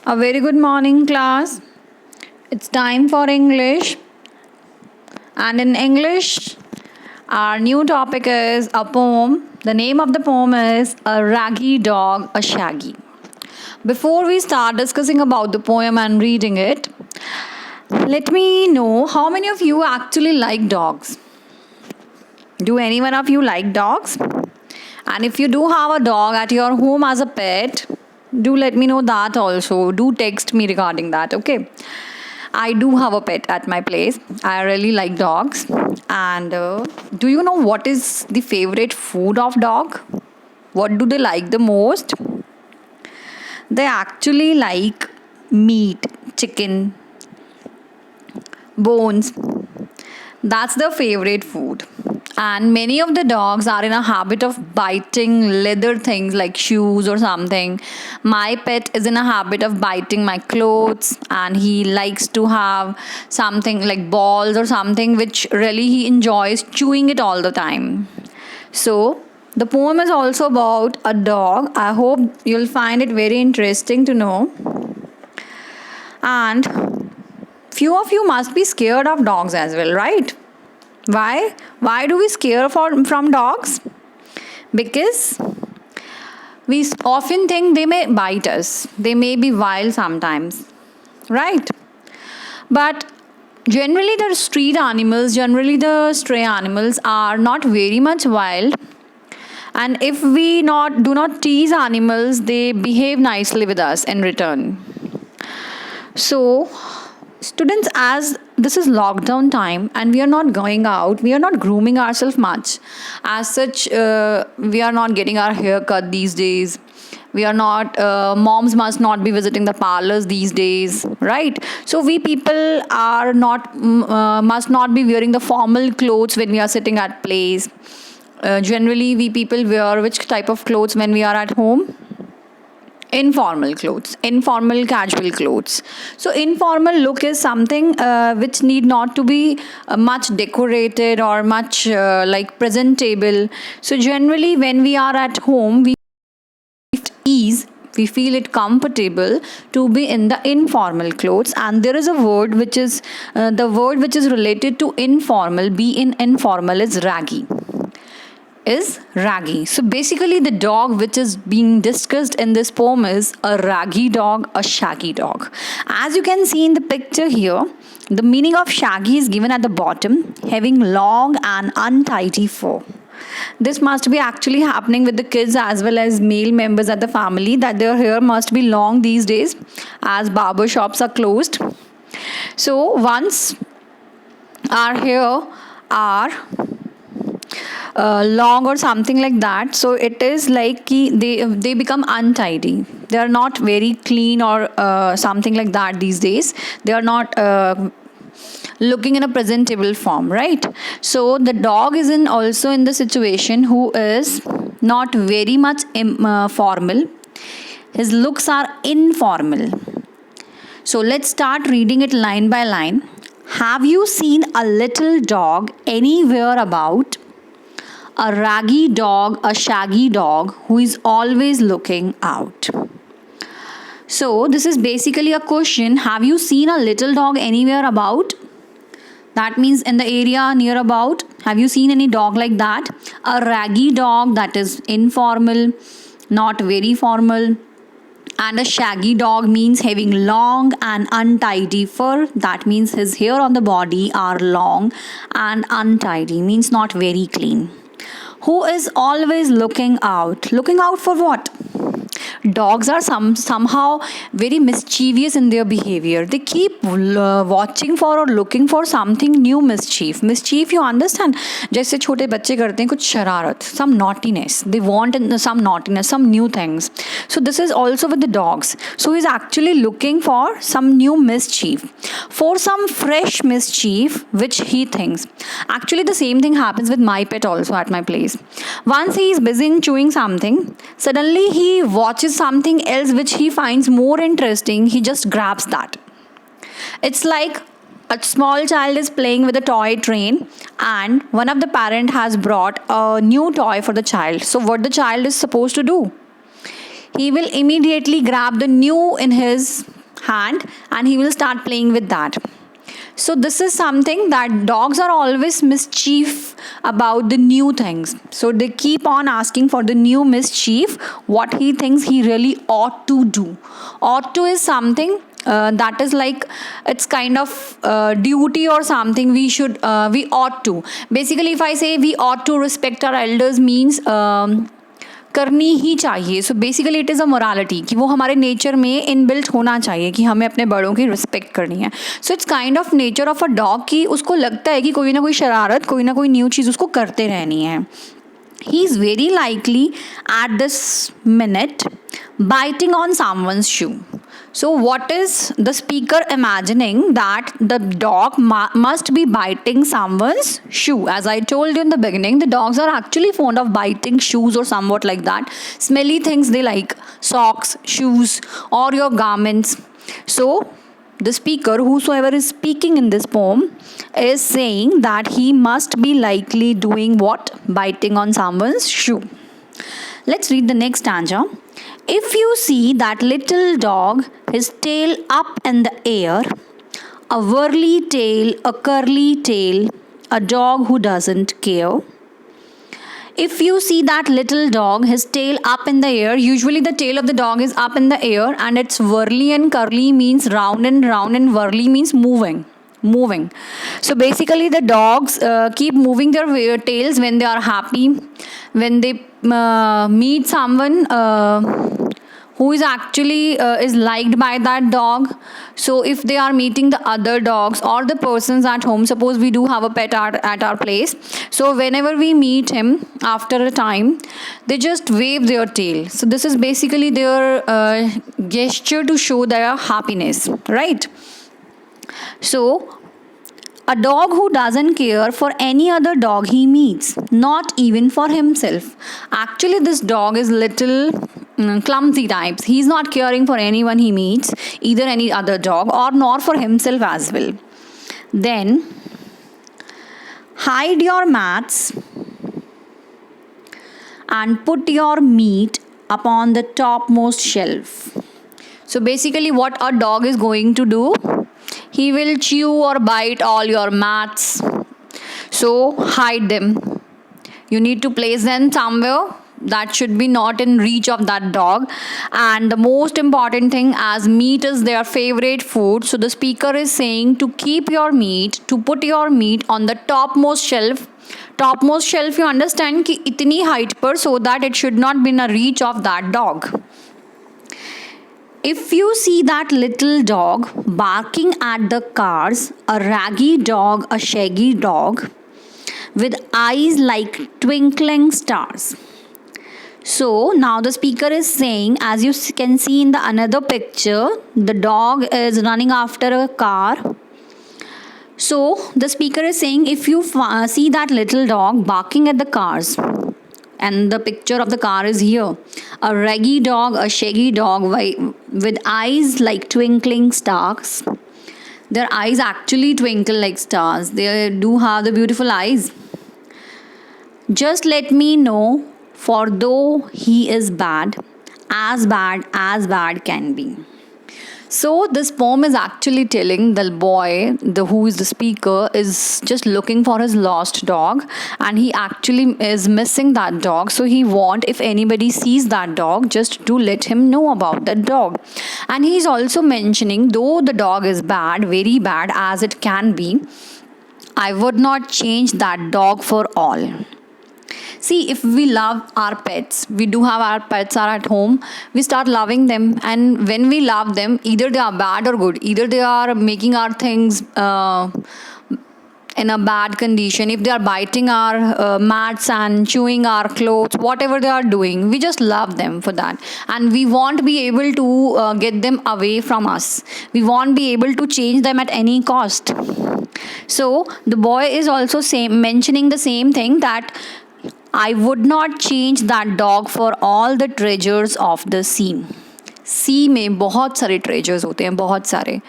A very good morning, class. It's time for English. And in English, our new topic is a poem. The name of the poem is A Raggy Dog, a Shaggy. Before we start discussing about the poem and reading it, let me know how many of you actually like dogs. Do any one of you like dogs? And if you do have a dog at your home as a pet, do let me know that also. Do text me regarding that, okay? I do have a pet at my place. I really like dogs. And do you know what is the favorite food of dog? What do they like the most? They actually like meat, chicken, bones. That's their favorite food. And many of the dogs are in a habit of biting leather things like shoes or something. My pet is in a habit of biting my clothes, and he likes to have something like balls or something which really he enjoys chewing it all the time. So, the poem is also about a dog. I hope you'll find it very interesting to know. And few of you must be scared of dogs as well, right? Why? Why do we scare from dogs? Because we often think they may bite us. They may be wild sometimes, right? But generally the street animals, generally the stray animals are not very much wild. And if we do not tease animals, they behave nicely with us in return. So, students, as this is lockdown time and we are not going out, we are not grooming ourselves much. As such, we are not getting our hair cut these days. We are not, moms must not be visiting the parlors these days, right? So we people are not, must not be wearing the formal clothes when we are sitting at place. Generally, we people wear which type of clothes when we are at home? Informal clothes, informal casual clothes. So informal look is something which need not to be much decorated or much like presentable. So generally when we are at home, we feel it comfortable to be in the informal clothes. And there is a word which is the word which is related to informal, be in informal, is raggy. So basically the dog which is being discussed in this poem is a raggy dog, a shaggy dog. As you can see in the picture here, the meaning of shaggy is given at the bottom, having long and untidy fur. This must be actually happening with the kids as well as male members at the family, that their hair must be long these days as barber shops are closed. So once our hair are long or something like that, so it is like they become untidy. They are not very clean or something like that these days. They are not looking in a presentable form, right? So the dog is also in the situation who is not very much formal. His looks are informal. So let's start reading it line by line. Have you seen a little dog anywhere about? A raggy dog, a shaggy dog who is always looking out. So, this is basically a question. Have you seen a little dog anywhere about? That means in the area near about. Have you seen any dog like that? A raggy dog, that is informal, not very formal. And a shaggy dog means having long and untidy fur. That means his hair on the body are long and untidy, means not very clean. Who is always looking out? Looking out for what? Dogs are somehow very mischievous in their behavior. They keep watching for or looking for something new mischief. Mischief, you understand? जैसे छोटे बच्चे करते हैं कुछ शरारत, some naughtiness. They want some naughtiness, some new things. So this is also with the dogs. So he's actually looking for some new mischief, for some fresh mischief which he thinks. Actually, the same thing happens with my pet also at my place. Once he is busy chewing something, suddenly he watches something else which he finds more interesting. He just grabs that. It's like a small child is playing with a toy train and one of the parent has brought a new toy for the child. So what the child is supposed to do? He will immediately grab the new in his hand and he will start playing with that. So this is something that dogs are always mischief about the new things. So they keep on asking for the new mischief, what he thinks he really ought to do. Ought to is something that is like, it's kind of duty or something we ought to. Basically, if I say we ought to respect our elders means करनी ही चाहिए. So basically it is a morality कि वो हमारे nature में inbuilt होना चाहिए कि हमें अपने बड़ों की रिस्पेक्ट करनी है. So it's kind of nature of a dog कि उसको लगता है कि कोई ना कोई शरारत, कोई ना कोई न्यू चीज़ उसको करते रहनी है. He is very likely at this minute biting on someone's shoe. So what is the speaker imagining? That the dog must be biting someone's shoe. As I told you in the beginning, the dogs are actually fond of biting shoes or somewhat like that. Smelly things they like, socks, shoes, or your garments. So the speaker, whosoever is speaking in this poem, is saying that he must be likely doing what? Biting on someone's shoe. Let's read the next stanza. If you see that little dog, his tail up in the air, a whirly tail, a curly tail, a dog who doesn't care. If you see that little dog, his tail up in the air, usually the tail of the dog is up in the air and it's whirly and curly means round and whirly means moving. So basically the dogs keep moving their tails when they are happy, when they meet someone who is actually is liked by that dog. So if they are meeting the other dogs or the persons at home, suppose we do have a pet at our place, so whenever we meet him after a time, they just wave their tail. So this is basically their gesture to show their happiness, right? So a dog who doesn't care for any other dog he meets, not even for himself. Actually, this dog is little clumsy types. He's not caring for anyone he meets, either any other dog or nor for himself as well. Then, hide your mats and put your meat upon the topmost shelf. So basically what a dog is going to do, he will chew or bite all your mats. So hide them. You need to place them somewhere that should be not in reach of that dog. And the most important thing, as meat is their favorite food, so the speaker is saying to keep your meat, to put your meat on the topmost shelf. Topmost shelf, you understand कि इतनी height पर, so that it should not be in a reach of that dog. If you see that little dog barking at the cars, a raggy dog, a shaggy dog, with eyes like twinkling stars. So now the speaker is saying, as you can see in the another picture, the dog is running after a car. So the speaker is saying, if you see that little dog barking at the cars, and the picture of the car is here, a raggy dog, a shaggy dog with eyes like twinkling stars. Their eyes actually twinkle like stars. They do have the beautiful eyes. Just let me know, for though he is bad as bad can be. So this poem is actually telling the boy, who is the speaker, is just looking for his lost dog, and he actually is missing that dog. So he wants, if anybody sees that dog, just to let him know about that dog. And he is also mentioning, though the dog is bad, very bad as it can be, I would not change that dog for all. See, if we love our pets, we do have our pets are at home, we start loving them, and when we love them, either they are bad or good, either they are making our things in a bad condition, if they are biting our mats and chewing our clothes, whatever they are doing, we just love them for that, and we won't be able to get them away from us. We won't be able to change them at any cost. So the boy is also mentioning the same thing, that I would not change that dog for all the treasures of the sea. Sea में बहुत सारे treasures होते हैं, बहुत सारे.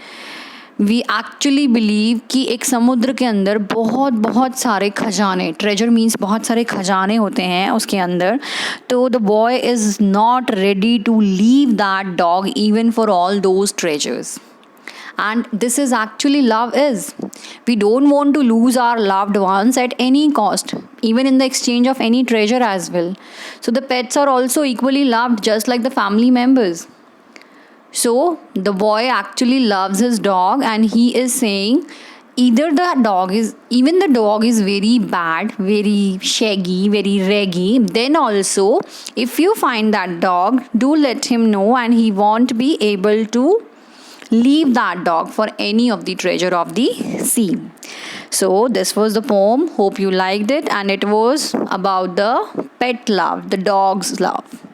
We actually believe कि एक समुद्र के अंदर बहुत सारे खजाने, treasure means बहुत सारे खजाने होते हैं उसके अंदर. तो the boy is not ready to leave that dog even for all those treasures. And this is actually love is. We don't want to lose our loved ones at any cost, even in the exchange of any treasure as well. So the pets are also equally loved, just like the family members. So the boy actually loves his dog, and he is saying even the dog is very bad, very shaggy, very reggy. Then also, if you find that dog, do let him know, and he won't be able to leave that dog for any of the treasure of the sea. So this was the poem. Hope you liked it, and it was about the pet love, the dog's love.